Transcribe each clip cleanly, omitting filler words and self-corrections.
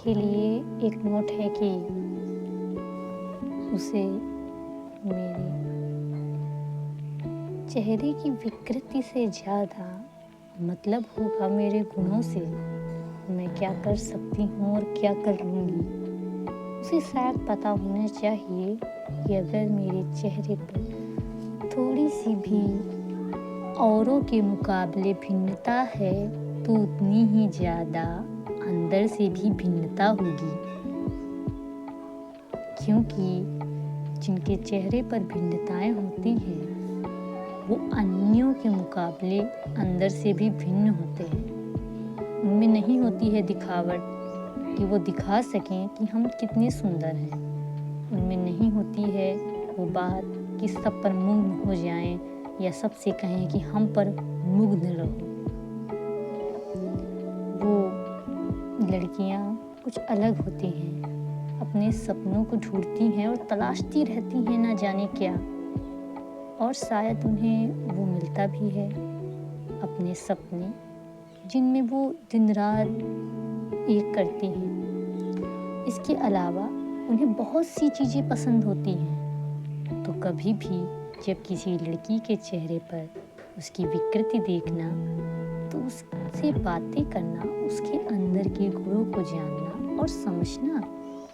के लिए एक नोट है कि उसे मेरे चेहरे की विकृति से ज़्यादा मतलब होगा मेरे गुणों से। मैं क्या कर सकती हूँ और क्या कर लूँगी। उसे शायद पता होना चाहिए कि अगर मेरे चेहरे पर थोड़ी सी भी औरों के मुकाबले भिन्नता है तो उतनी ही ज़्यादा अंदर से भी भिन्नता होगी, क्योंकि जिनके चेहरे पर भिन्नताएं होती हैं वो अन्यों के मुकाबले अंदर से भी भिन्न होते हैं। उनमें नहीं होती है दिखावट कि वो दिखा सकें कि हम कितने सुंदर हैं। उनमें नहीं होती है वो बात कि सब पर मुग्ध हो जाएं या सबसे कहें कि हम पर मुग्ध रहो। वो लड़कियां कुछ अलग होती हैं, अपने सपनों को ढूंढती हैं और तलाशती रहती हैं ना जाने क्या, और शायद उन्हें वो मिलता भी है, अपने सपने जिनमें वो दिन रात एक करती हैं। इसके अलावा उन्हें बहुत सी चीज़ें पसंद होती हैं, तो कभी भी जब किसी लड़की के चेहरे पर उसकी विकृति देखना तो उससे बातें करना, उसके अंदर के गुणों को जानना और समझना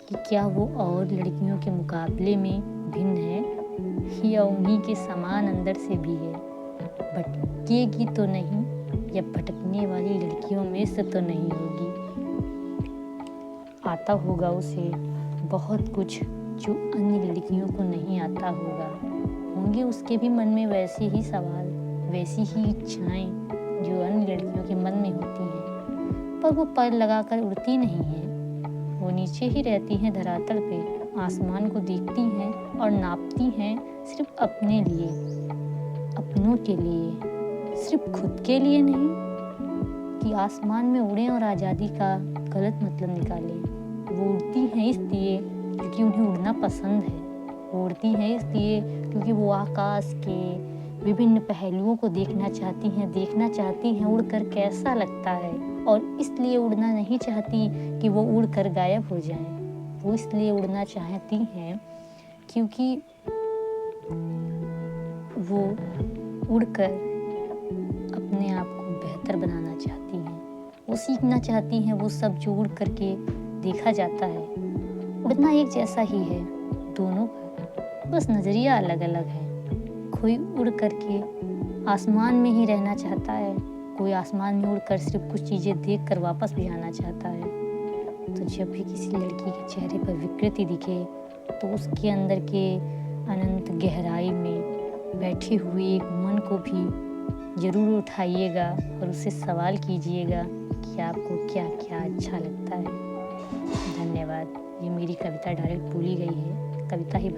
कि क्या वो और लड़कियों के मुकाबले में भिन्न है या उन्हीं के समान अंदर से भी है। भटकेगी तो नहीं या भटकने वाली लड़कियों में से तो नहीं होगी। आता होगा उसे बहुत कुछ जो अन्य लड़कियों को नहीं आता होगा। होंगे उसके भी मन में वैसे ही सवाल, वैसी ही इच्छाएं जो अन्य लड़कियों के मन में होती हैं, पर वो पर लगाकर उड़ती नहीं हैं। वो नीचे ही रहती हैं धरातल पे, आसमान को देखती हैं और नापती हैं सिर्फ अपने लिए, अपनों के लिए, सिर्फ खुद के लिए नहीं कि आसमान में उड़ें और आज़ादी का गलत मतलब निकालें। वो उड़ती हैं इसलिए क्योंकि उन्हें उड़ना पसंद है। वो उड़ती हैं इसलिए क्योंकि वो आकाश के विभिन्न पहलुओं को देखना चाहती हैं उड़कर कैसा लगता है, और इसलिए उड़ना नहीं चाहती कि वो उड़कर गायब हो जाएं। वो इसलिए उड़ना चाहती हैं क्योंकि वो उड़कर अपने आप को बेहतर बनाना चाहती हैं। वो सीखना चाहती हैं वो सब जो उड़ करके देखा जाता है। उड़ना एक जैसा ही है दोनों का, बस नज़रिया अलग अलग है। कोई उड़ करके आसमान में ही रहना चाहता है, कोई आसमान में उड़कर सिर्फ कुछ चीज़ें देख कर वापस भी आना चाहता है। तो जब भी किसी लड़की के चेहरे पर विकृति दिखे तो उसके अंदर के अनंत गहराई में बैठे हुए एक मन को भी ज़रूर उठाइएगा और उससे सवाल कीजिएगा कि आपको क्या क्या अच्छा लगता है। धन्यवाद। ये मेरी कविता डायरेक्ट बोली गई है, कविता ही